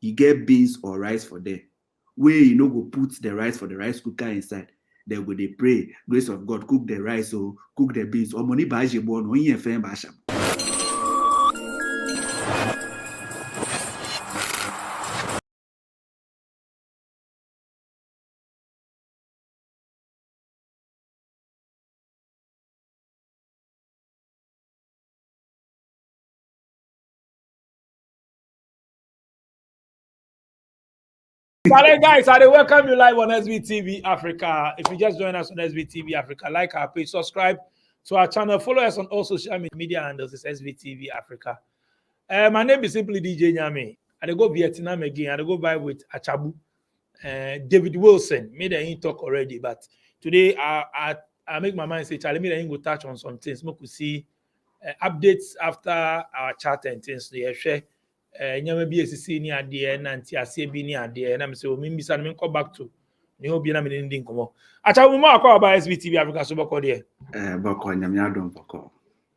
you get beans or rice for them. Where you know go put the rice for the rice cooker inside. They go they pray, grace of God, cook the rice or cook the beans or money by Jebon or yen fan basham. Hello guys, I welcome you live on SBTV Africa. If you just join us on SBTV Africa, like our page, subscribe to our channel, follow us on all social media handles. It's SBTV Africa. My name is simply DJ Nyame. I go Vietnam again. I go by with Achabu, David Wilson. Maybe I talk already, but today I make my mind say, Charlie, maybe I go touch on some things. We could see updates after our chat and things. Yeah, share. Nyama bi esisi ni ade na nti ase bi ni ade na me say o mi bisa na me come back to ne obi na me ndi nkomo acha mu ma akwa ba SBTV Africa so bako de Bako nyamya don bako.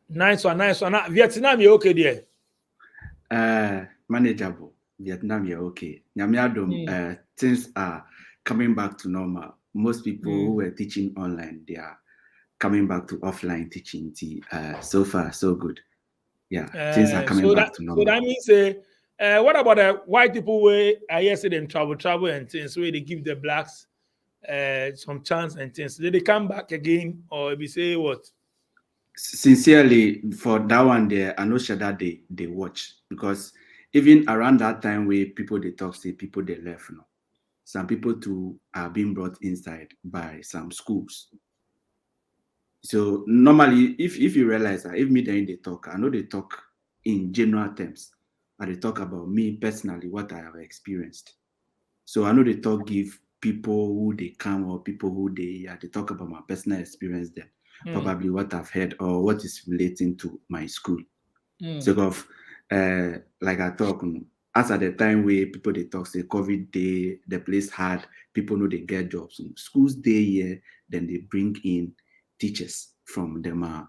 Nice one na Vietnam you okay there Manageable. Vietnam you're okay. Nyamya don things are coming back to normal. Most people who were teaching online, they are coming back to offline teaching. So far so good. Yeah, things are coming back to normal. So that means what about the white people where I yesterday them travel and things where they give the blacks some chance and things? Did they come back again or we say what? Sincerely, for that one there, I'm not sure that they watch, because even around that time where people they talk, say people they left now. Some people too are being brought inside by some schools. So normally, if you realize that if me then they talk, I know they talk in general terms, and they talk about me personally, what I have experienced. So I know they talk give people who they come or people who they talk about my personal experience there, probably what I've heard or what is relating to my school. So of like I talk, as at the time where people they talk, say COVID day, the place hard, people know they get jobs. Schools day here, then they bring in teachers from them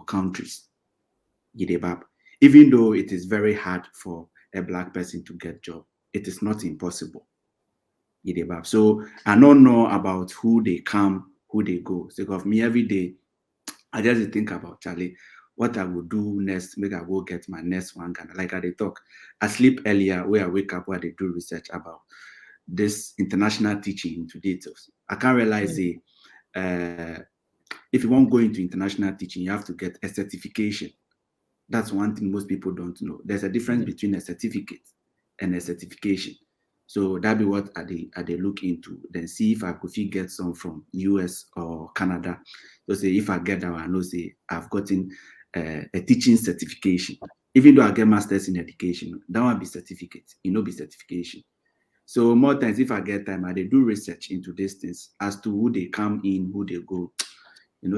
countries. Even though it is very hard for a black person to get job, it is not impossible. So I don't know about who they come, who they go. So of me every day, I just think about Charlie, what I will do next, maybe I will get my next one. Like I talk, I sleep earlier where I wake up where they do research about this international teaching today. I can't realize if you want to go into international teaching, you have to get a certification. That's one thing most people don't know. There's a difference between a certificate and a certification. So that be what they look into. Then see if I could get some from US or Canada. So say if I get that one, I know say I've gotten a teaching certification. Even though I get masters in education, that one be certificate. It no be certification. So more times if I get time, I do research into these things as to who they come in, who they go.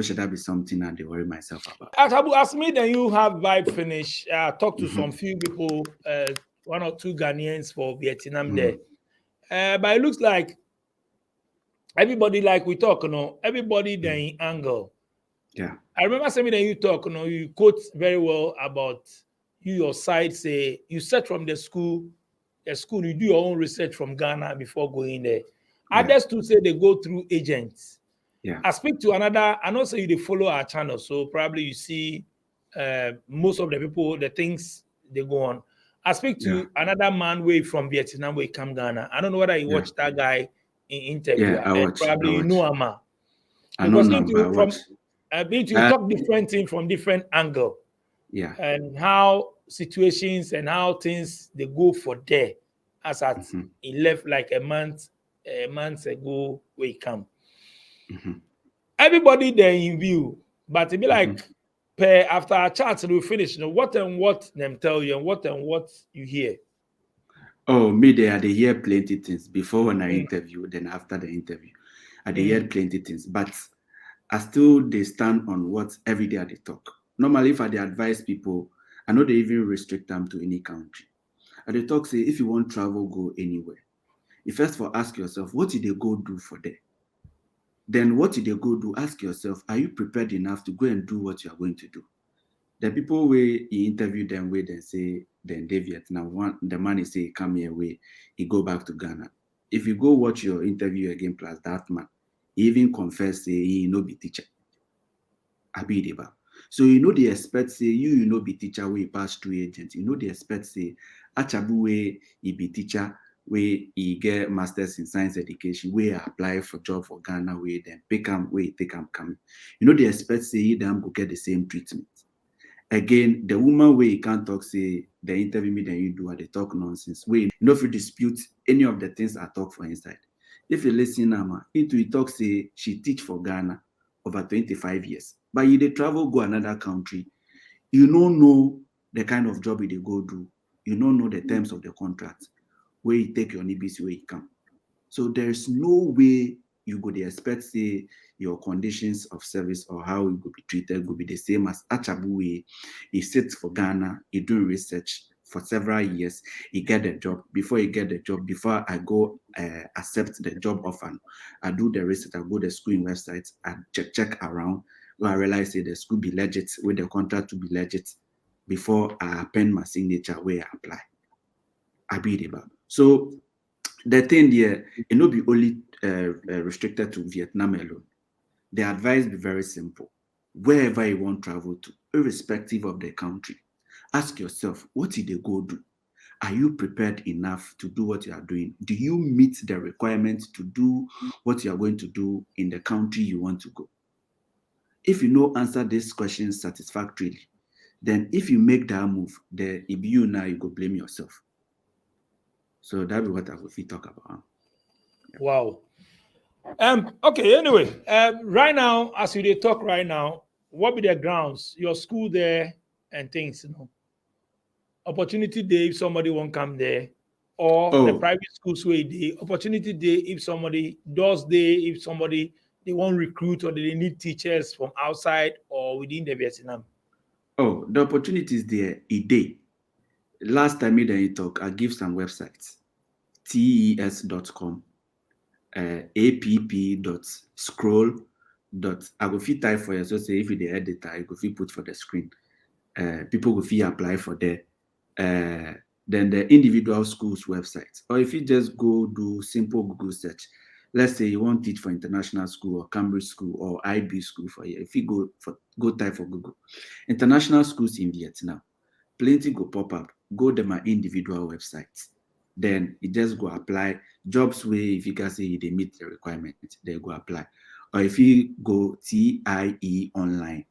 Should that be something I worry myself about? Achabu, as me, then you have vibe finish. Talk to some few people, one or two Ghanaians for Vietnam there. But it looks like everybody, like we talk, everybody then in angle. Yeah. I remember saying that you talk, you quote very well about your side, say you set from the school, you do your own research from Ghana before going there. Others too say they go through agents. Yeah. I speak to another, I know say they follow our channel, so probably you see most of the people, the things they go on. I speak to another man way from Vietnam, where he come Ghana. I don't know whether you watched that guy in interview. Yeah, I watch. Probably you know him. I don't know, but I watch. You talk different things from different angle. Yeah. And how situations and how things they go for there. As at he left like a month ago where he come. Everybody there in view, but it be like after our chat we finish. What and what them tell you and what you hear. Oh, me there, they hear plenty things before when I interview, then after the interview. I hear plenty things, but I still they stand on what every day they talk. Normally, if I advise people, I know they even restrict them to any country. And they talk say if you want travel, go anywhere. You first of all ask yourself, what did they go do for there? Then what did they go do? Ask yourself, are you prepared enough to go and do what you are going to do? The people where he interviewed them where they say then they Vietnam one the man is say come here where he go back to Ghana. If you go watch your interview again plus that man, he even confess say he no be teacher. Abideba. So you know they expect say you know be teacher where pass through agent. You know they expect say Achabu where he be teacher where he get masters in science education where apply for job for Ghana where then pick him where take him come. You know they expect say he them go get the same treatment. Again, the woman where you can't talk say the interview me then you do they talk nonsense. Where you know if you dispute any of the things I talk for inside. If you listen now, into it talk say she teach for Ghana over 25 years. But you they travel go another country, you don't know the kind of job you they go do. You don't know the terms of the contract. Where you take your NBC where you come. So there's no way you go to expect say your conditions of service or how you go be treated will be the same as Achabu way. He sits for Ghana, he doing research for several years, he get the job. Before he get the job, before I go accept the job offer, I do the research, I go to the school websites, I check around, where I realize say the school be legit, with the contract to be legit, before I append my signature where I apply. I be the So the thing there, it not be only restricted to Vietnam alone. The advice be very simple. Wherever you want to travel to, irrespective of the country, ask yourself, what did they go do? Are you prepared enough to do what you are doing? Do you meet the requirements to do what you are going to do in the country you want to go? If you know answer these questions satisfactorily, then if you make that move, then if you now you go blame yourself. So that be what I will talk about. Wow. Okay, anyway, right now, as we dey talk right now, what be the grounds? Your school there and things, Opportunity day if somebody won't come there, or the Oh, private schools where they opportunity day if somebody does day if somebody they want recruit or they need teachers from outside or within the Vietnam. oh, the opportunities there, a day. Last time me then talk, I give some websites. tes.com, app.scroll. I go fit type for you. So say if you the editor, I go fit put for the screen. People go fit apply for there. Then the individual schools websites. Or if you just go do simple Google search, let's say you want to teach for international school or Cambridge school or IB school for you. If you go type for Google, international schools in Vietnam, plenty go pop up. Go to my individual websites. Then you just go apply jobs where if you can say they meet the requirement, they go apply. Or if you go tieonline.com.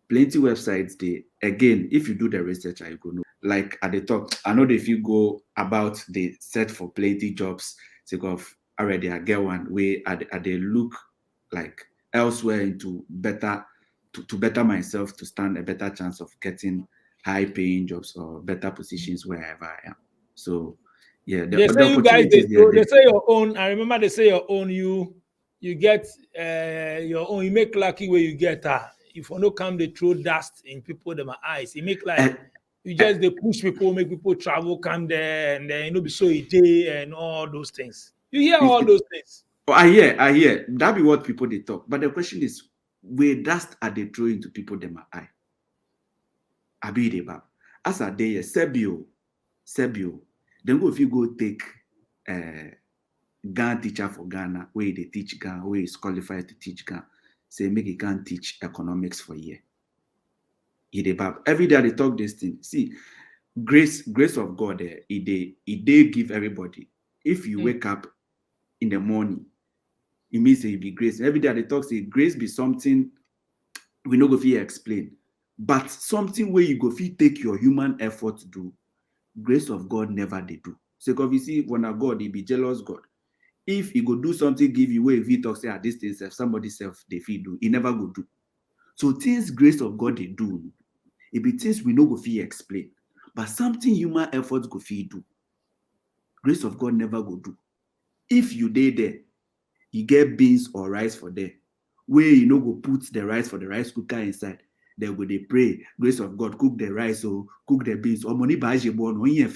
Plenty websites they again, if you do the research, I go know. Like at the top, I know if you go about the set for plenty jobs, take off already I get one where they look like elsewhere into better to better myself to stand a better chance of getting high paying jobs or better positions wherever I am. So yeah, They the say you guys they opportunities there, throw, they say your own. I remember they say your own you get your own, you make lucky where you get if you no come they throw dust in people them eyes. You make like uh, you just they push people, make people travel, come there, and then be so a day and all those things. You hear all those things. I hear. That be what people they talk. But the question is, where dust are they throwing to people them eye? Abideba. As a day, Sebio. Then go if you go take Ghana teacher for Ghana, where they teach Ghana, where is qualified to teach Ghana, say make he can't teach economics for a year. Every day they talk this thing. See, grace of God, they give everybody. If you wake up in the morning, it means say be grace. Every day they talk say grace be something we no go fit explain, but something where you go fit take your human effort to do. Grace of God never they do. So because you see, when a God, he be jealous God. If he go do something, give you way, if he talk say this thing self, somebody self they fit do, he never go do. So things grace of God they do, it be things we no go fit explain, but something human effort go fit do. Grace of God never go do. If you dey there, you get beans or rice for there, where you no go put the rice for the rice cooker inside. They go they pray, grace of God, cook the rice or cook the beans or money by born when you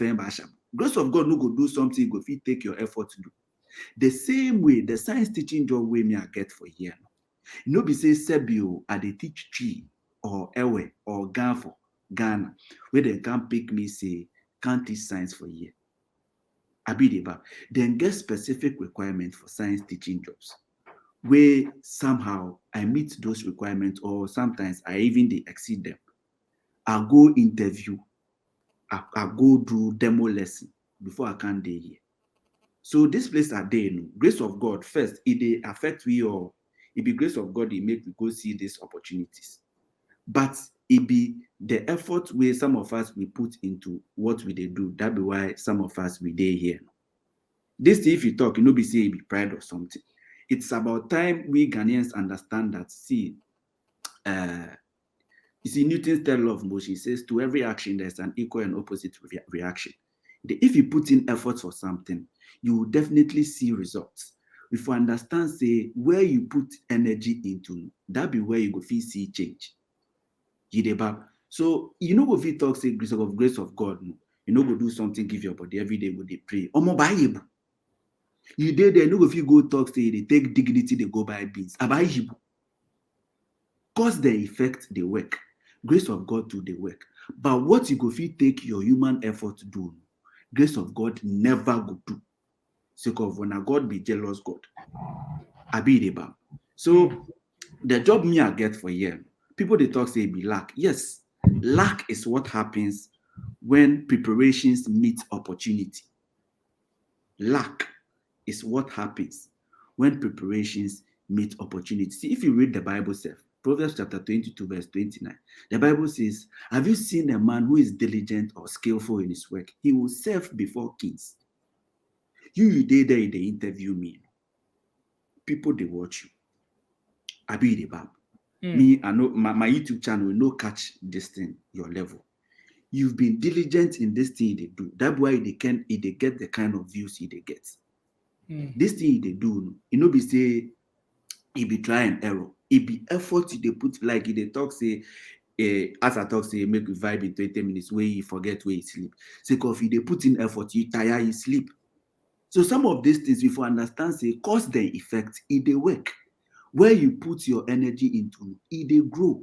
grace of God no go do something, go fit take your effort to do. The same way, the science teaching job way me I get for here. You know, be say Sebio, I they teach tree. or Ewe or Ghana, where they can pick me say can't teach science for a year. Abideba, then get specific requirements for science teaching jobs, where somehow I meet those requirements, or sometimes I even they exceed them. I go interview, I go do demo lesson before I can day here. So this place are there, no? Grace of God first, it they affect we, or it be grace of God, it make we go see these opportunities. But it be the effort where some of us we put into what we they do. That be why some of us we day here. This if you talk, you know, be say it be pride or something. It's about time we Ghanaians understand that. See, you see, Newton's third law of motion says to every action there's an equal and opposite reaction. If you put in effort for something, you will definitely see results. If you understand, say, where you put energy into, that be where you go feel see change. So you know if you talk say grace of God, no, you know go do something, give your body every day, go they pray. Bible. You did there, no if you go talk, say they take dignity, they go buy beans. Abayibu. Cause the effect they work. Grace of God to the work. But what you go fit take your human effort to do, grace of God never go do. Sake of when a God be jealous God. Abideba. So the job me I get for here, people they talk say be lack. Yes, lack is what happens when preparations meet opportunity. Lack is what happens when preparations meet opportunity. See, if you read the Bible self, Proverbs chapter 22, verse 29, the Bible says, have you seen a man who is diligent or skillful in his work? He will serve before kings. You did there, they interview me. People, they watch you. I be the bab. Me, I know my YouTube channel will no catch this thing, your level. You've been diligent in this thing they do. That's why they get the kind of views they get. This thing they do, you know, be say, it be try and error. It be effort they put, like they talk say, as I talk say, make you vibe in 20 minutes where you forget where you sleep. Say, if they put in effort, you tire, you sleep. So some of these things, if you understand, say, cause the effect, it they work. Where you put your energy into, it they grow.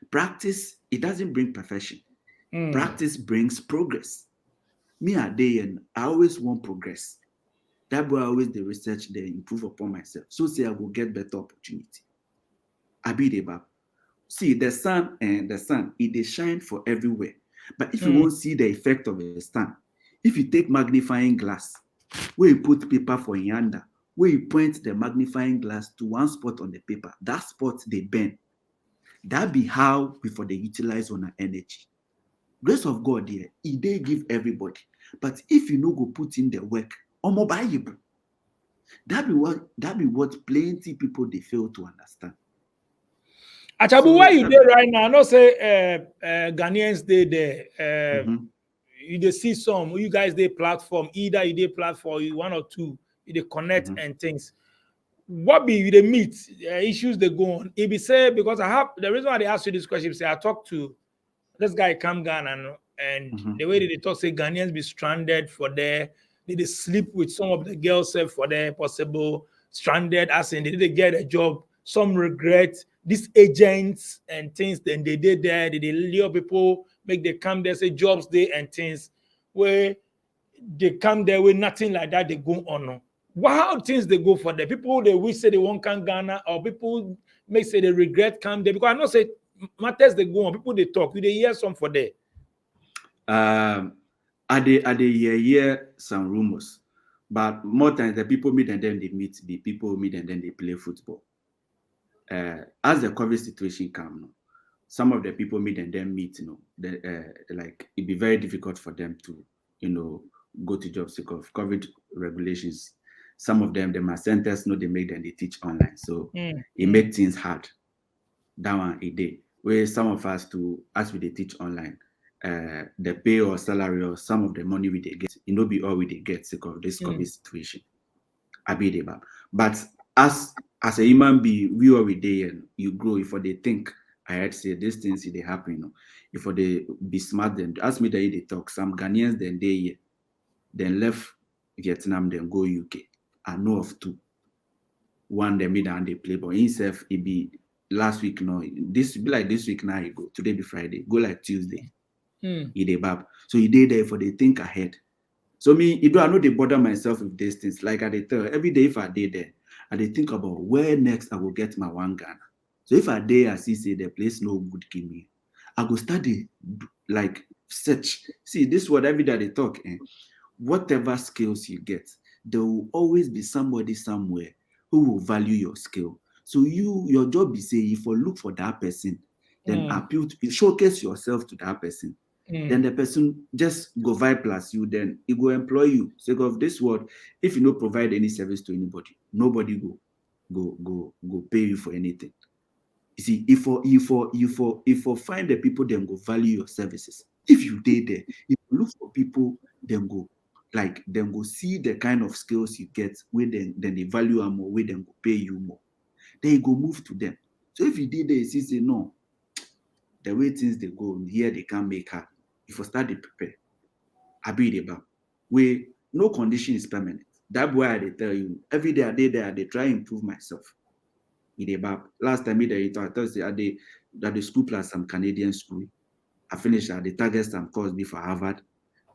Practice, it doesn't bring perfection. Practice brings progress. Me a day and I always want progress. That's why I always the research, they improve upon myself. So say I will get better opportunity. See the sun it they shine for everywhere. But if you won't see the effect of the sun, if you take magnifying glass, where you put paper for yonder, where you point the magnifying glass to one spot on the paper, that spot they burn. That be how before they utilize on our energy. Grace of God here, they give everybody. But if you no go put in the work, buyable. That be what plenty people they fail to understand. Achabu, so, where you there right now? I know say Ghanaians they there. You they see some you guys they platform, either you they platform one or two, you they connect and things. What be you they meet issues they go on? It be say because I have the reason why they ask you this question. Say I talked to this guy come Ghana and the way they talk say Ghanaians be stranded for there. They sleep with some of the girls for there possible stranded as in they didn't get a job. Some regret these agents and things. Then they did there. They lure people make they come there say jobs there and things where they come there with nothing like that. They go on. How things they go for the people they wish say they won't come Ghana or people may say they regret come there because I know say matters they go on. People they talk. They hear some for there. I they hear some rumors, but more times the people meet and then they meet. The people meet and then they play football. As the COVID situation come, some of the people meet and then meet. Like it'd be very difficult for them to, go to jobs because of COVID regulations. Some of them, my centers they make them they teach online, so it makes things hard. That one a day where some of us as we they teach online, the pay or salary or some of the money we they get, be all we they get because of this COVID situation. But as a human being, we are day and you grow if they think I had say these things they happen, if they be smart then ask me that they talk. Some Ghanaians then left Vietnam, then go UK. I know of two. One they made and they play, but himself it be last week, no, this be like this week now. You go today be Friday, go like Tuesday. He dey bab. So he dey there for the think ahead. So me, I know they bother myself with these things. Like I dey tell every day if I dey there, I dey think about where next I will get my one Ghana. So if I dey I see say the place no good give me, I go start the like search. See this word every day they talk. Whatever skills you get, there will always be somebody somewhere who will value your skill. So your job is say if you look for that person, then appeal to showcase yourself to that person. Then the person just go vibe plus you, then he go employ you. Sake of this word, if you don't provide any service to anybody, nobody go pay you for anything. You see, if for find the people, then go value your services. If you did there, if you look for people, then go see the kind of skills you get, where then they value them more, where then go pay you more. Then you go move to them. So if you did there, you see, say no, the way things they go here, they can't make her. If you start to prepare, I be the back. Where no condition is permanent. That's why they tell you every day I did there, they try improve myself. In the back. Last time I thought at the school plus some Canadian school. I finished at the target some course before Harvard.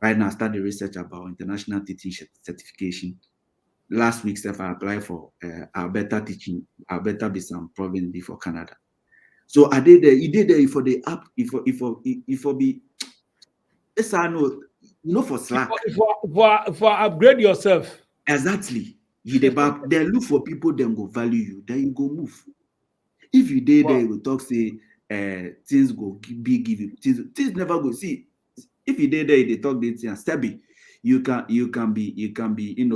Right now, I started research about international teaching certification. Last week, I applied for Alberta teaching, Alberta be some province before Canada. So I did there. He did there for the app. If for be, yes, I know. For Slack. For upgrade yourself. Exactly. You then look for people, then go value you. Then you go move. If you did there, you will talk say things go be given. Things never go. See, if you did there, they talk this thing. Steady. You can be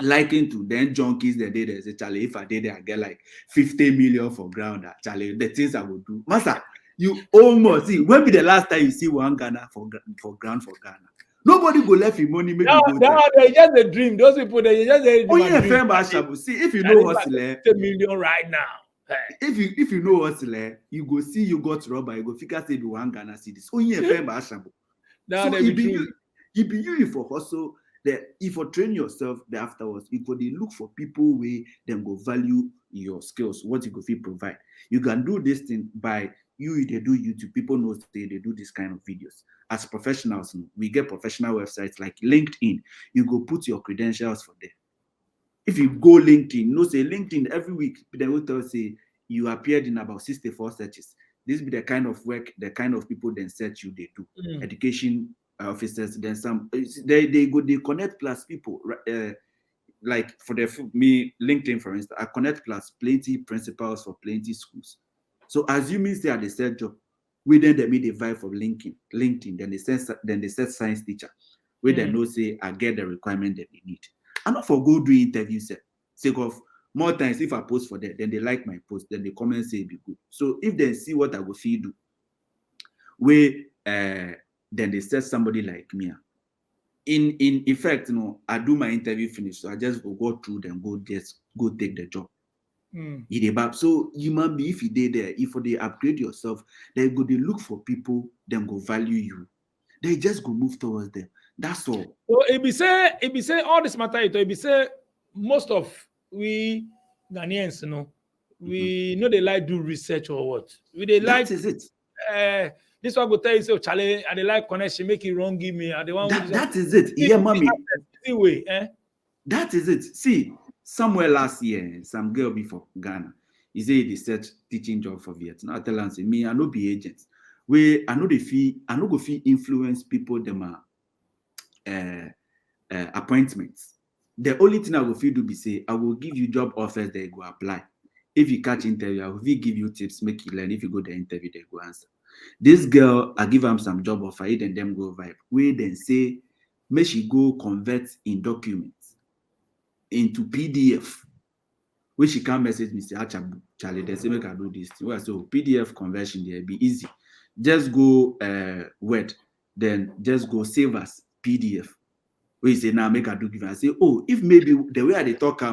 likened to then junkies that did there. Say, Charlie, if I did there, I get like 50 million for ground. Charlie, the things I would do. Master, you almost see when be the last time you see one Ghana for ground for Ghana? Nobody go left him money. Make they just a dream. Those people they just dream. Achabu. See if you know hustle, 50 million right now. If you know hustle, you go see you got rubber. You go figure say the one Ghana cities. Only a firm Achabu. So it be you for hustle. If you train yourself, the afterwards, you go look for people where them go value your skills. What you go feel provide. You can do this thing by they do YouTube. People know they do this kind of videos. As professionals, we get professional websites like LinkedIn. You go put your credentials for there. If you go LinkedIn, say LinkedIn every week, they will tell say you appeared in about 64 searches. This be the kind of work, the kind of people then search you they do. Education officers, then some they connect plus people. Like for me, LinkedIn, for instance, I connect plus plenty principals for plenty schools. So assuming say at the set job, we then they meet the vibe for LinkedIn, then they set science teacher, where they know say I get the requirement that they need. I'm not for go do interviews, sake of more times if I post for that, then they like my post, then they comment say it be good. So if they see what I will feel do, where then they set somebody like me. In effect, I do my interview finish, so I just go through them, go take the job. So human being, if you did there, if they upgrade yourself, they look for people, then go value you. They just go move towards them. That's all. So it be say all this matter. It be say most of we Ghanaians, we know they like do research or what. They like. That is it. This one go tell you say, Charlie, and they like connection, make it wrong, give me. And they want that is it. Yeah, mommy. Way, That is it. See, somewhere last year, some girl before Ghana, he say they search teaching job for Vietnam. I tell them say me, I no be agent. I know go fee influence people them appointments. The only thing I will feel do be say I will give you job offers they go apply. If you catch interview, I will give you tips, make you learn. If you go the interview, they go answer. This girl, I give them some job offer, it and them go vibe. We then say, may she go convert in documents into PDF. Which she can message me say, Achabu, Charlie, they say make I do this. Well, so PDF conversion there be easy. Just go Word, then just go save as PDF. We say now make I do give. I say, oh, if maybe the way they talk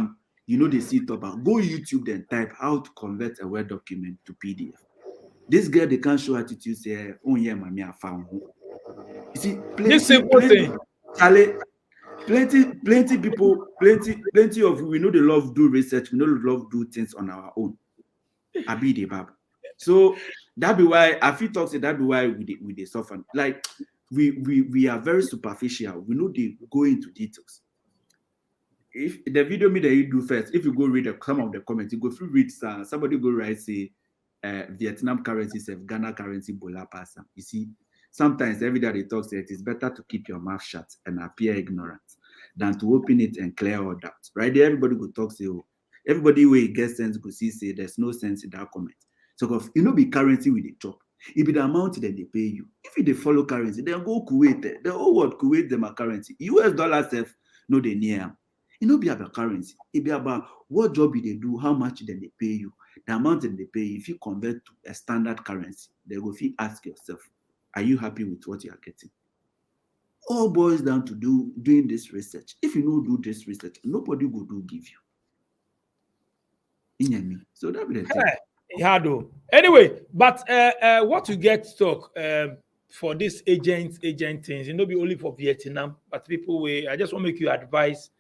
they see it about go YouTube then type how to convert a Word document to PDF. This girl they can't show attitude say, oh yeah, mommy, I found. You see, plenty people, plenty of we know they love do research, we know they love do things on our own. I be the bab. So that be why I feel talk say that be why we suffer. Like we are very superficial. We know they go into details. If the video me that you do first, if you go read some of the comments, you go through read somebody go write say Vietnam currency self, Ghana currency bola pass. You see, sometimes every day they talk say it is better to keep your mouth shut and appear ignorant than to open it and clear all doubts. Right there, everybody go talk say, oh, everybody where gets sense go see say there's no sense in that comment. So if you know be currency with the chop, it be the amount that they pay you. If you they follow currency, then go Kuwait there. The whole world Kuwait them a currency. US dollar self no they near. It no be about currency. It be about what job they do, how much then they pay you, the amount that they pay you. If you convert to a standard currency, they go if you ask yourself, are you happy with what you are getting? All boils down to doing this research. If you don't do this research, nobody will do give you. In me. So that be the thing. Yeah, though. Anyway, but what you get talk for this agent things, it not be only for Vietnam, but people where I just want to make you advise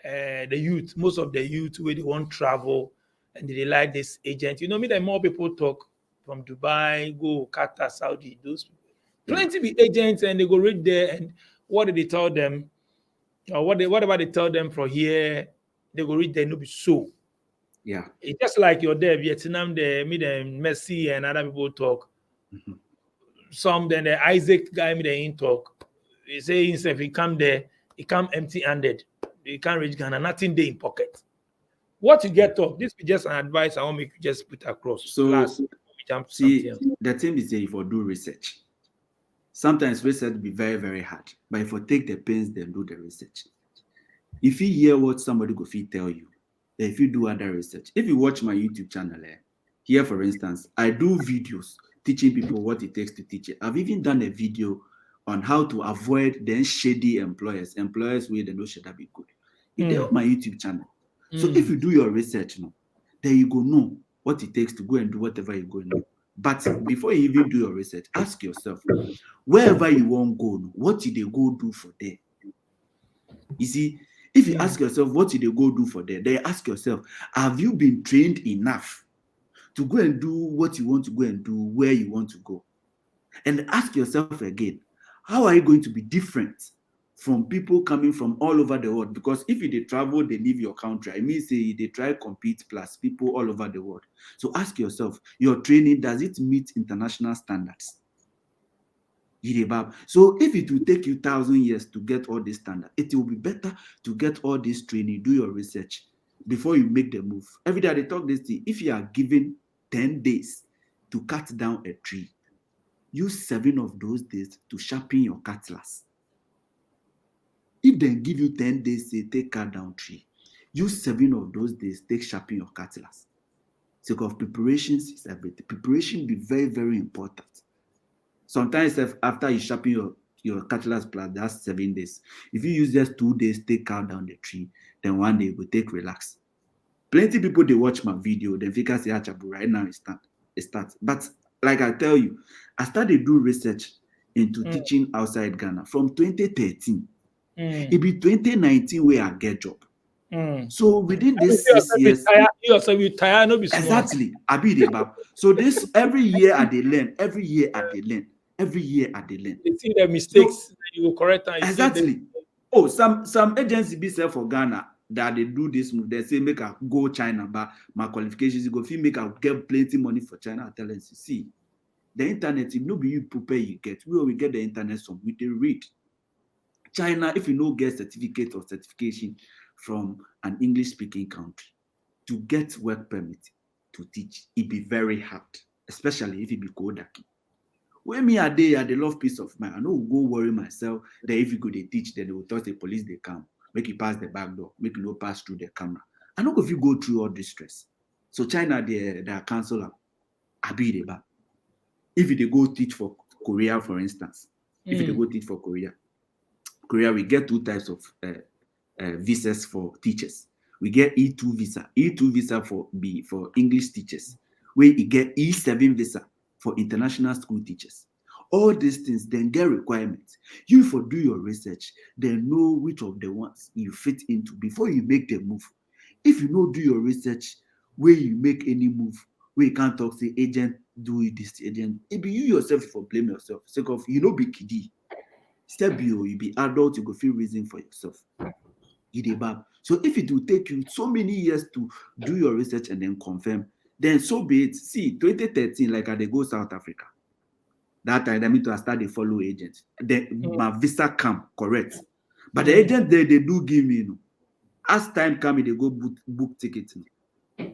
the youth, most of the youth where they want travel and they like this agent. You know me, that more people talk from Dubai, go Qatar, Saudi, those people. Plenty be agents and they go read there and what did they tell them? Or whatever they tell them from here, they go read there, no be so. Yeah. It's just like you're there, Vietnam, there, me, then Messi and other people talk. Mm-hmm. Some then the Isaac guy, me, they in talk. He say himself, he come there, he come empty-handed. He can't reach Ghana, nothing there in pocket. What you get talk, this is just an advice I want me to just put across. So, Last, jump see, the thing is say if you do research, sometimes research be very, very hard. But if you take the pains, then do the research. If you hear what somebody go fit tell you, if you do other research, if you watch my YouTube channel, here for instance, I do videos teaching people what it takes to teach it. I've even done a video on how to avoid then shady employers where they know should be good. It's on my YouTube channel. So if you do your research, then you go know what it takes to go and do whatever you go and do. But before you even do your research, ask yourself, wherever you want to go, what did they go do for there? You see, if you ask yourself, what did they go do for there? Then ask yourself, have you been trained enough to go and do what you want to go and do where you want to go? And ask yourself again, how are you going to be different from people coming from all over the world? Because if they travel, they leave your country. I mean, say they try compete plus people all over the world. So ask yourself, your training, does it meet international standards? So if it will take you 1,000 years to get all this standard, it will be better to get all this training, do your research before you make the move. Every day they talk this thing. If you are given 10 days to cut down a tree, use 7 of those days to sharpen your cutlass. If they give you 10 days, say take cut down tree, use 7 of those days, take sharpen your cutlass. So of preparations is everything. Preparation be very, very important. Sometimes after you sharpen your cutlass plus that's 7 days. If you use just 2 days, take cut down the tree, then 1 day go take relax. Plenty people they watch my video, then figure say Achabu right now it starts. But like I tell you, I started do research into teaching outside Ghana from 2013. It be 2019 where I get job. So within this 6 years, you also be tired, no be small. Exactly. I be the bab. So this every year I they learn, every year I they learn. You see the mistakes, so, you will correct them. Exactly. Oh, some agency be set for Ghana that they do this move. They say make I go China, but my qualifications go feel make I get plenty money for China. I tell them, see, the internet, if no be you prepare, you get. We will get the internet from we they read. China, if you no get certificate or certification from an English-speaking country to get work permit to teach, it be very hard, especially if it be Kodaki. When me are there, they love peace of mind. I no go worry myself that if you go they teach, then they will tell the police they come, make you pass the back door, make you no pass through the camera. I know if you go through all this stress. So China, they cancel a be the back. If they go teach for Korea, for instance, if they go teach for Korea, we get 2 types of visas for teachers. We get E2 visa. E2 visa for English teachers. Where you get E7 visa for international school teachers. All these things then get requirements. You for do your research, then know which of the ones you fit into before you make the move. If you don't do your research, where you make any move, We can't talk, say agent do this, agent. It be you yourself for blame yourself. Sake of you know be kiddie. Step you be adult, you go feel reason for yourself. You dey bab. So if it will take you so many years to do your research and then confirm, then so be it. See, 2013, like I dey go South Africa. That time, I mean to start the follow agent. Then my visa come correct, but the agent they do give me. As time come, they go book ticket.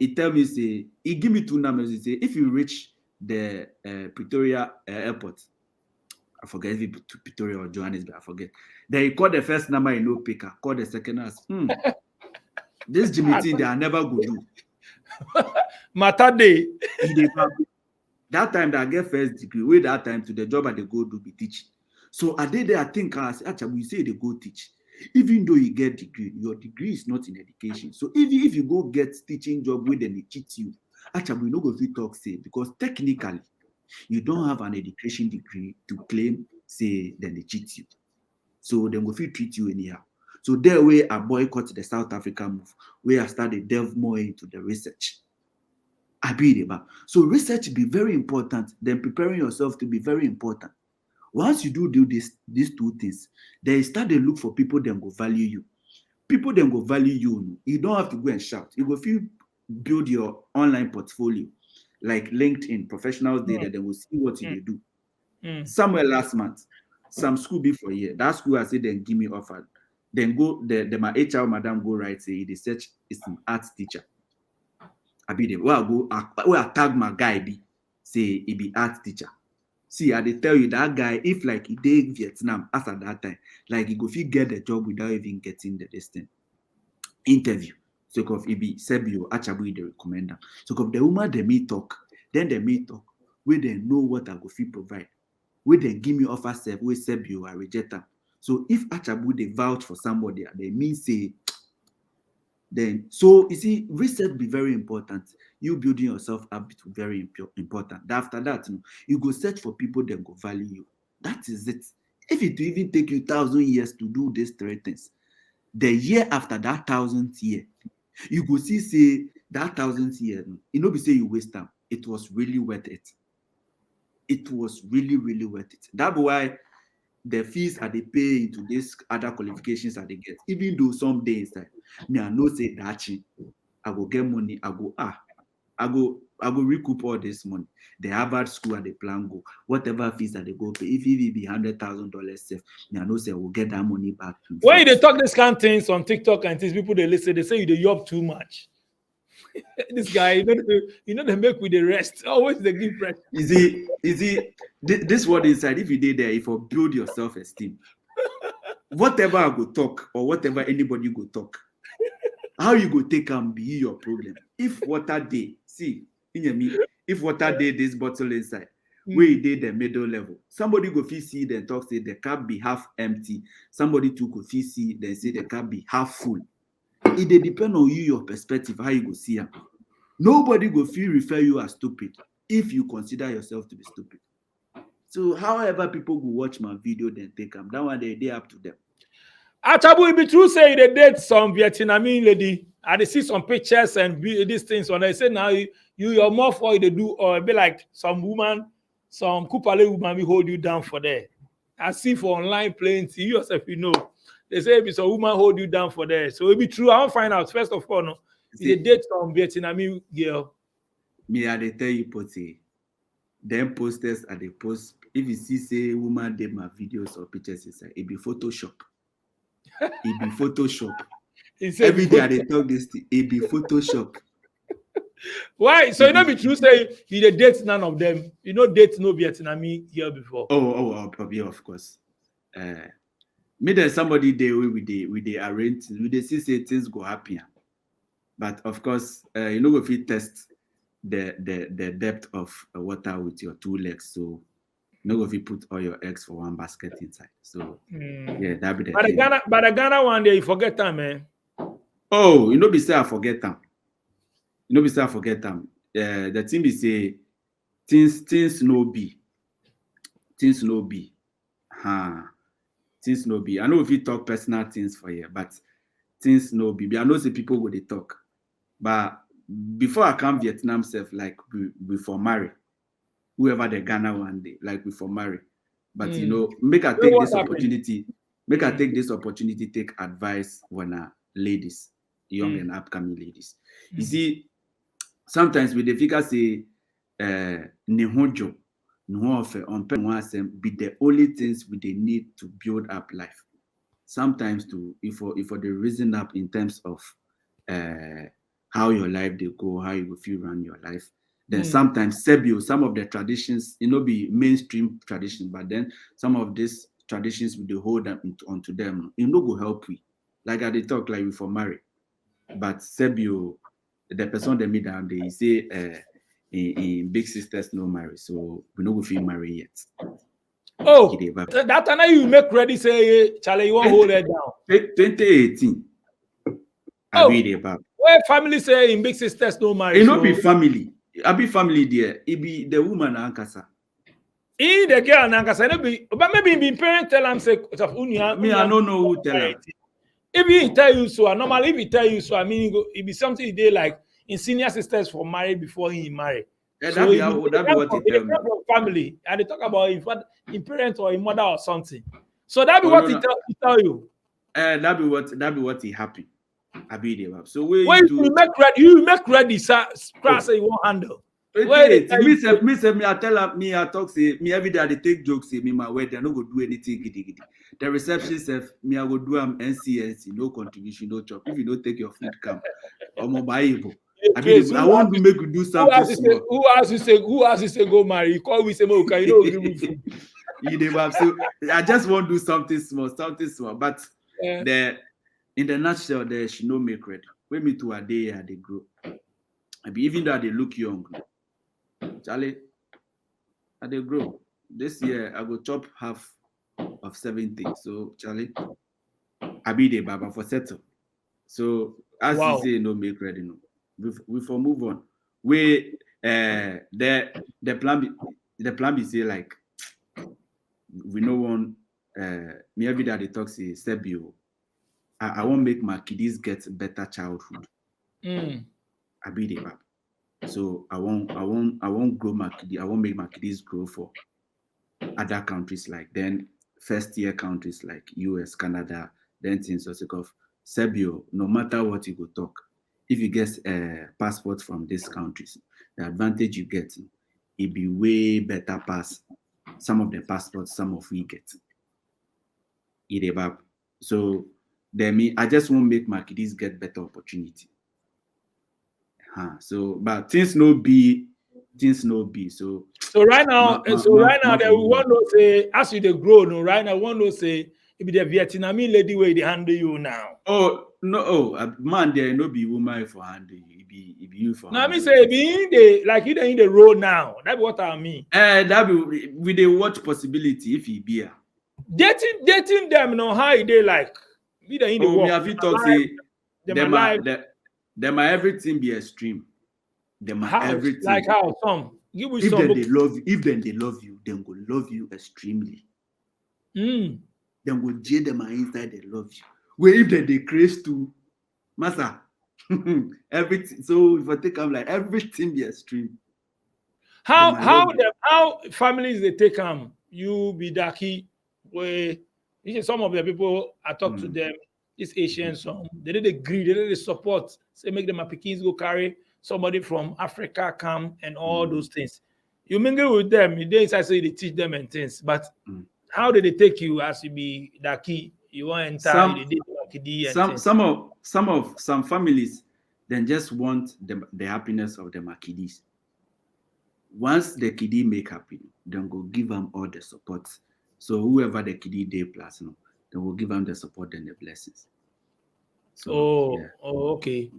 He tell me say he give me 2 numbers. He say if you reach the Pretoria airport, I forget if it to Pretoria or Johannesburg, I forget. Then he call the first number, he no picker. Call the second as this Jimmy thing they are never go do. Matter day. That time that I get first degree, wait that time to the job I they go do be teaching. So I did there, I think I said, Achabu, you say they go teach. Even though you get degree, your degree is not in education. So even if you go get teaching job where they cheat you, Achabu, you no go fit talk say because technically you don't have an education degree to claim say then they cheat you. So then go fit treat you anyhow. So there way I boycott the South Africa move, where I started delve more into the research. So research be very important, then preparing yourself to be very important. Once you do these 2 things, then you start to look for people that go value you. People that go value you, you don't have to go and shout. You go feel build your online portfolio, like LinkedIn, professionals data, then will see what you do. Somewhere last month, some school be for a year. That school I said then give me offer. Then go my HR madam go write say the search is an arts teacher. I be there. Where I tag my guy be say he be art teacher. See, I they tell you that guy, if like he did Vietnam as at that time, like he go fit get the job without even getting the distance interview. So if he be Sebio, Achabu they recommend them. So if the woman they may talk, then they may talk, where they know what I go fit provide, where they give me offer self, where Sebio I reject them. So if Achabu they vouch for somebody, they mean say. Then, so you see, research be very important. You building yourself up to very important. After that, you go search for people that go value you. That is it. If it will even take you 1,000 years to do these 3 things, the year after that 1,000th year, you go see say that 1,000th year, you know, be say you waste time. It was really worth it. It was really, really worth it. That's why the fees are they pay into these other qualifications that they get. Even though some days me I know say that I go get money, I go recoup all this money. The Harvard school at the plan go, whatever fees that they go pay, if it be $100,000 safe, me I know say I will get that money back. When they talk this kind of things on TikTok and things, people they listen, they say you yob too much. This guy, you know, they make with the rest. Always they give rest. Is it this word inside? If you did there, if you build your self-esteem, whatever I go talk or whatever anybody go talk, how you go take and be your problem. If water day, see, if water day this bottle inside, where you did the middle level, somebody go feel see then talk say the cup be half empty. Somebody too go feel see then say the cup be half full. It dey depend on you, your perspective, how you go see it. Nobody go feel refer you as stupid if you consider yourself to be stupid. So however people go watch my video, then take them. That one they up to them. Achabu, it be true say they date some Vietnamese lady. I see some pictures and these things when they say now you're more for they do or be like some woman, some Kupale woman will hold you down for there. I see for online plenty, you yourself you know. They say if it's a woman hold you down for there. So it be true. I'll find out first of all. No, they date some Vietnamese girl. Me, I they tell you, Potty. Them posters at the post. If you see say woman did my videos or pictures inside, it be Photoshop. It be Photoshop. Every day they talk this thing, it be Photoshop. Why? So it don't be true say you date none of them. You know, date no Vietnamese girl before. Oh, probably of course. Me then somebody there with the arrange, we they see say things go happen. But of course, you know if you test the depth of water with your 2 legs, so you know if you put all your eggs for one basket inside. So yeah, that be the thing. But the Ghana one day you forget them, man. Oh, you know be say I forget them. You know be say I forget them. The thing be say things no be. Things no be. Things no be. I know if you talk personal things for you, but things no be. I know say people go they talk. But before I come Vietnam self, like we for marry. Whoever the Ghana one day, like we for marry. But you know, make I take this opportunity, take advice when ladies, young and upcoming ladies. You see, sometimes with the figure say nehojo, be the only things we they need to build up life. Sometimes to if for the reason up in terms of how your life they go, how you will feel run your life. Then sometimes Sebio, some of the traditions, be mainstream tradition, but then some of these traditions we do hold onto them. Go help we. Like I they talk like we for marry. But Sebio, the person they meet down, they say in big sisters no marry, so we no go feel marry yet. Oh, that time you make ready say, Charlie, you won't hold it down. 2018. I read about. Where family say in big sisters no marry. It no be family. I be family there. It be the woman ankasa. The girl ankasa. But maybe be parent tell am say me I don't know who tell her. If he tell you so, normally if he tell you so, I mean it be something they like in senior sisters for married before he married. Yeah, so that be what he tell me. Family and they talk about in parent or in mother or something. So that be what he tell you. That be what he happy. I be there. So where you make ready, sir. Say you won't handle. Me, I tell her, me, I talk, say, me every day I take jokes, say, me, my wedding, I no go do anything, The reception self, me, I go do NCNC, no contribution, no chop. If you don't take your food, come. I'm buyable. I want to make you do something small. Who asked you say go marry? You call me say, okay, you don't give me food. So I just want to do something small. But in the nutshell, there she no make ready. When me to a day, they grow. Even though they look young. Charlie, I they grow. This year I go chop half of 70. So Charlie, I be the baba for settle. So as you say, no make ready no. We for move on. We the plan be say like we no want me every day they talk say Sebio. I won't make my kiddies get better childhood. I be the baba. So I won't grow my kiddies. I won't make my kiddies grow for other countries like then first year countries like US, Canada, then things also of Sebio. No matter what you go talk, if you get a passport from these countries, the advantage you get, it be way better pass some of the passports some of we get. So then I just won't make my kiddies get better opportunity. So but things no be. So right now, that we want to say as you they grow, no, right now we want to say it be the Vietnamese lady way they handle you now. Oh no, man, there no be woman for handle you. It be you for. No, I mean say be in the like you in the road now. That's what I mean. That be with the watch possibility if he be here. Dating them, no how they like. Be the in the me have you talk say them everything be extreme. Them everything like how some give me if some. They love you, then go love you extremely. Then go jail them inside they love you. Where if they craze to massa everything. So if I take them like everything be extreme. How families they take them? You be Daki where some of the people I talk to them. This Asian some they did agree, they did support. Say make them a Pekins go carry somebody from Africa come and all those things. You mingle with them, you didn't say they teach them and things, but how did they take you as you be Daki? You want to some families then just want the happiness of the Makidis. Once the kiddie make happy, then go give them all the support. So whoever the kiddie day plus, they will give them the support and the blessings. So, okay.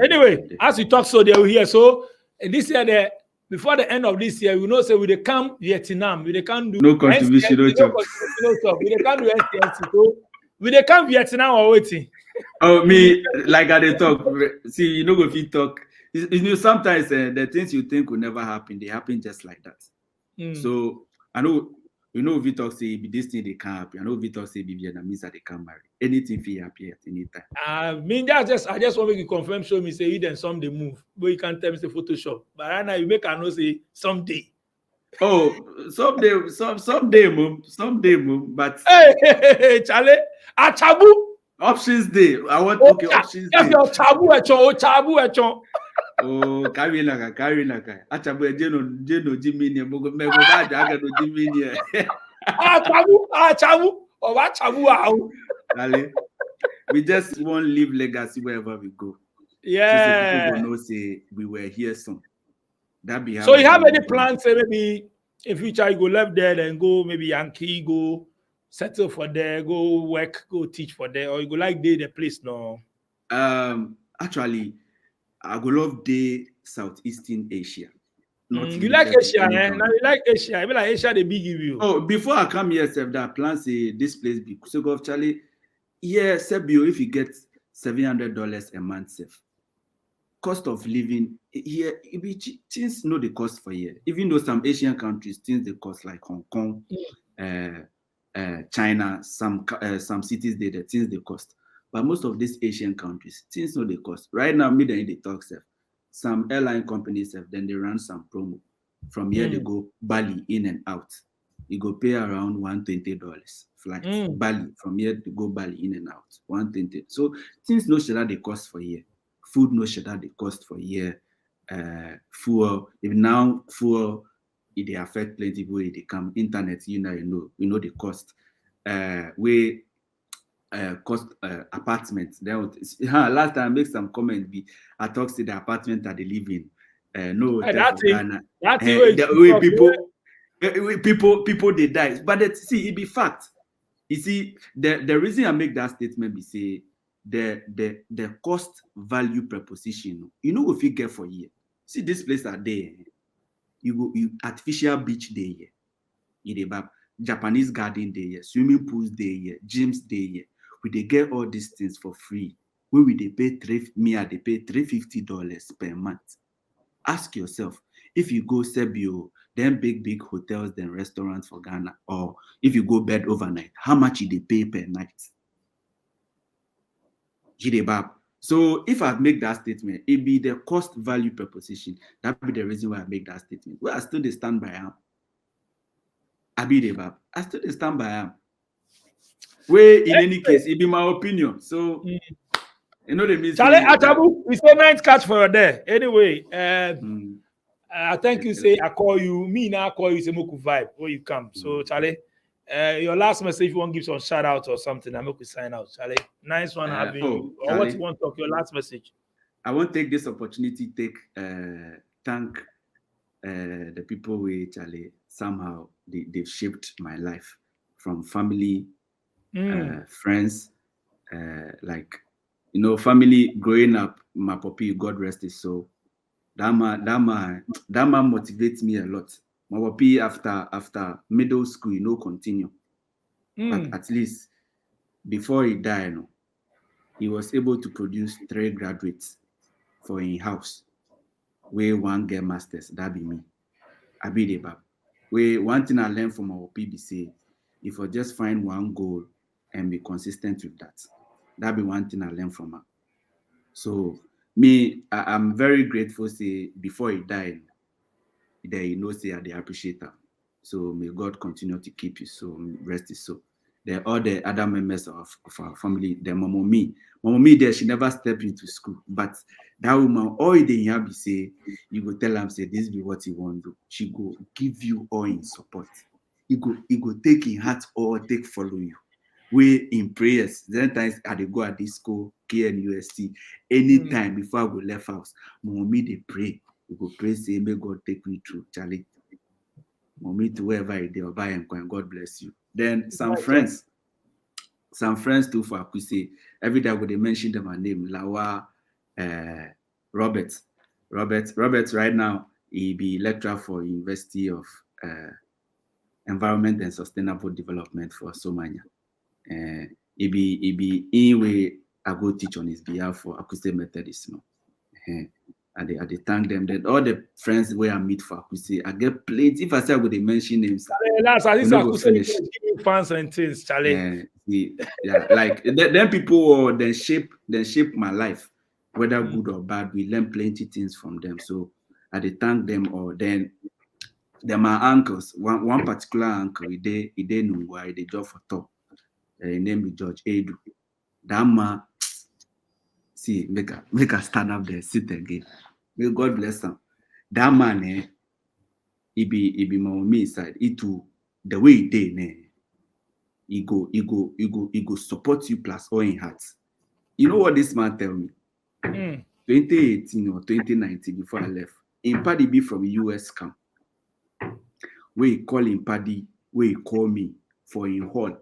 Anyway, as we talk, so they will hear. So this year, before the end of this year, we know say we they come Vietnam, we they can't do no contribution, no job. We they can't do STNC. So we they come Vietnam or waiting. Oh, me like I they talk. See, you know if you talk, you know sometimes the things you think will never happen, they happen just like that. So I know You know, if you talk say be this thing they can't happen. I know if you talk say be Vietnamese that they can't marry. Anything fi happen at any time. I mean, that's just I just want to make you confirm, show me say you then some they move, but you can't tell me say Photoshop. But right now you make I know say someday. Oh, someday, move, but Hey, Charlie, Achabu. options day. I want Oh, okay, options yes, day. your Chabu echon. Oh, carry naka. Achabu jeno jimini mego ba jaga no jimini. Achabu. Oh, Achabu wow. Dale, we just want leave legacy wherever we go. So say people Yeah. go know say we were here soon. That be how So we you have any want. plans, say maybe in future you go left there, then go maybe Yankee, go settle for there, go work, go teach for there, or you go like day the place no? Actually, I go love the Southeastern Asia, not You like limited to Asia, any eh? Now country. you like Asia. I be like Asia, they big give you. Oh, before I come here, sef, that plan say this place be so go Charlie. Yeah, Sebio, if you get $700 a month, sef, cost of living here, it be things know the cost for here. Even though some Asian countries things they cost like Hong Kong, China, some cities the things they cost. But most of these Asian countries, things know the cost. Right now, me then they talk sef. Some airline companies sef, then they run some promo. From here they go Bali in and out. You go pay around $120 flight. Bali from here to go Bali in and out. 120. So things no share the cost for here. Food no share the cost for here. Fuel. If now fuel it affect plenty people they come. Internet, you know the cost. We cost apartments. Then last time I make some comment. I talk to the apartment that they live in. No hotel That for thing, Ghana. that thing The way people they die. But see, it be fact. You see, the reason I make that statement be say the cost value proposition. You know if you get for year. See this place are there. You artificial beach day here. You dey Japanese garden day here, swimming pools day here, gyms day here. We dey get all these things for free. When we dey pay they pay $350 per month. Ask yourself, if you go Sebio, then big hotels, then restaurants for Ghana, or if you go bed overnight, how much you dey pay per night? Jidebab. So if I make that statement, it be the cost value proposition. That be the reason why I make that statement. Well, I still dey stand by am. Abidebab. I still dey stand by am. Way in any case, it be my opinion. So you know the mean. Charlie Achabu, we say nice catch for you there. Anyway, I thank you. Say I call you. Me now I call you. Say Moku vibe where you come. So Charlie, your last message. If you want to give some shout out or something, I make we sign out. Charlie, nice one having you. Or Charlie, what you want to talk? Your last message. I want to take this opportunity to thank the people who Charlie somehow they've shaped my life, from family, friends, like family growing up. My puppy, God rest his soul. That man motivates me a lot. My puppy after middle school, continue. But at least before he died, he was able to produce 3 graduates for in house. Where one get masters, that be me. I be the bab. Where one thing I learned from our PBC, if I just find one goal and be consistent with that be one thing I learned from her. So me, I'm very grateful. Say before he died, that say I appreciate her. So may God continue to keep his soul, rest his soul. All the other members of our family, the Mama there, she never stepped into school. But that woman, all they have be say, you go tell them, say, this be what you want to do. She go give you all in support. He go take in heart or take follow you. We in prayers. Sometimes I dey go at this school, KNUST, anytime before I go left house, Mommy they pray. We go pray, say, may God take me through, Charlie. Mommy to wherever I dey, buy and God bless you. Then some friends too for Akuse. Every day I would mention them, my name, Lawa, Robert right now, he be lecturer for University of Environment and Sustainable Development for Somania. He be in way I go teach on his behalf for Akuse Methodist. they thank them. Then all the friends where I meet for Akuse, I get plenty. If I say I would mention names, Last, I we think no go Akuse finish. giving fans and things, Charlie. Yeah, like then people then shape my life, whether good or bad. We learn plenty things from them. So I they thank them. Or then they're my uncles. One particular uncle, he Nungwa, he job for top. His name is George Edu. That man, see, make a stand up there, sit again. May God bless him. That man, he be my mommy side. He too, the way he did, he go support you plus all in heart. You know what this man tell me? 2018 or 2019 before I left, in Paddy be from US camp. Where he call him Paddy, where he call me for in hall.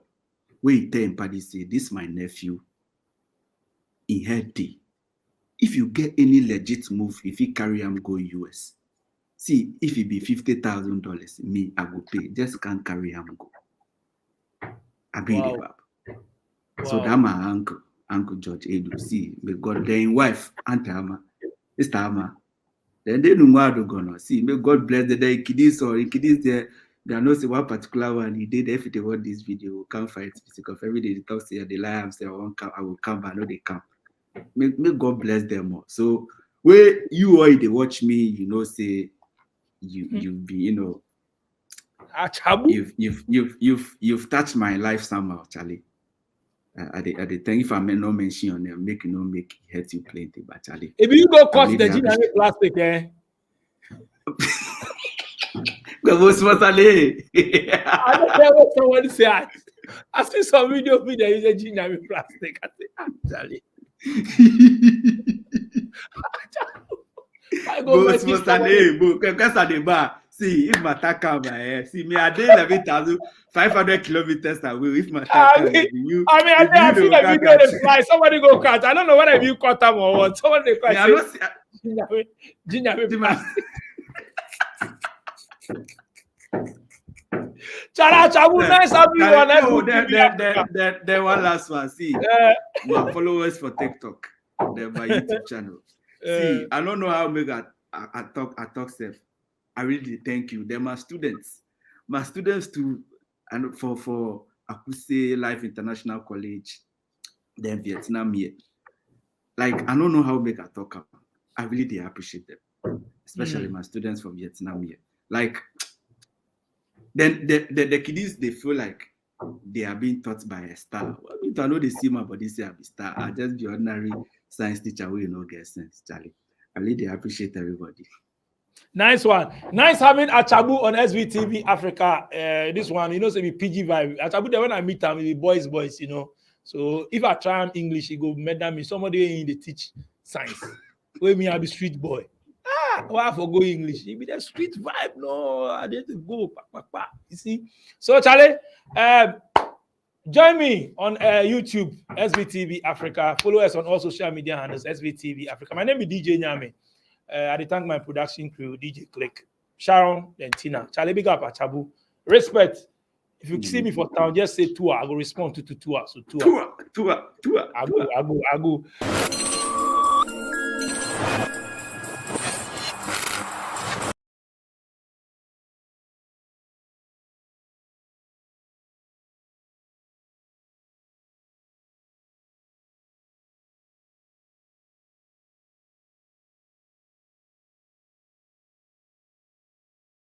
Where he tell him Paddy say, this my nephew. In head day. If you get any legit move, if he carry him go US. See, if it be $50,000, me, I go pay. Just can't carry him go. I be the bab. So that my Uncle George Edu. See, may God then wife, Auntie Ama, Mr. Ama. Then they know what to go now. See, may God bless the day kiddies or kiddies there. They are not say one particular one. He did if they want this video, can't fight because every day they talk say they lie and say I will come, but I know they come. May God bless them all. So where you all they watch me, you know, say you be, you know, Achabu. you've touched my life somehow, Charlie. I think if I may not mention your name, make it hurt you plenty, but Charlie. If you go cut the Ghanaian plastic, I don't care what somebody say. I see some video of me that use a Ghanaian plastic. I say, Charlie. I go see if my taka see me I did 11,500 kilometers away. If my taka I feel the video they fly. Somebody go cut. I don't know whether you cut them or what. Somebody they fly. Ghanaian plastic. Achabu, nice having you on. Then one last one. See, my followers for TikTok, they're my YouTube channel. See, I don't know how make I talk self. I really thank you. They're my students. My students too, and for Akuse Life International College, then Vietnam here. Like I don't know how make I talk. I really appreciate them, especially my students from Vietnam here. Like then the kiddies they feel like they are being taught by a star. I know they see my body say I'm a star. I just be ordinary science teacher who you know get sense, Charlie. I really appreciate everybody. Nice one. Nice having Achabu on SVTV Africa. This one, you know, say be PG vibe. Achabu, when I meet him, the boys, you know. So if I try him English, he go murder me. Somebody in the teach science. Where me, I be street boy. Why for go English? He be the street vibe. No, I need to go. You see? So, Charlie, join me on YouTube, SVTV Africa. Follow us on all social media handles, SVTV Africa. My name is DJ Nyame. I thank my production crew, DJ Click, Sharon, then Tina. Charlie, big up Achabu. Respect. If you see me for town, just say tour. I will respond to tour. So tour. Tour. I go.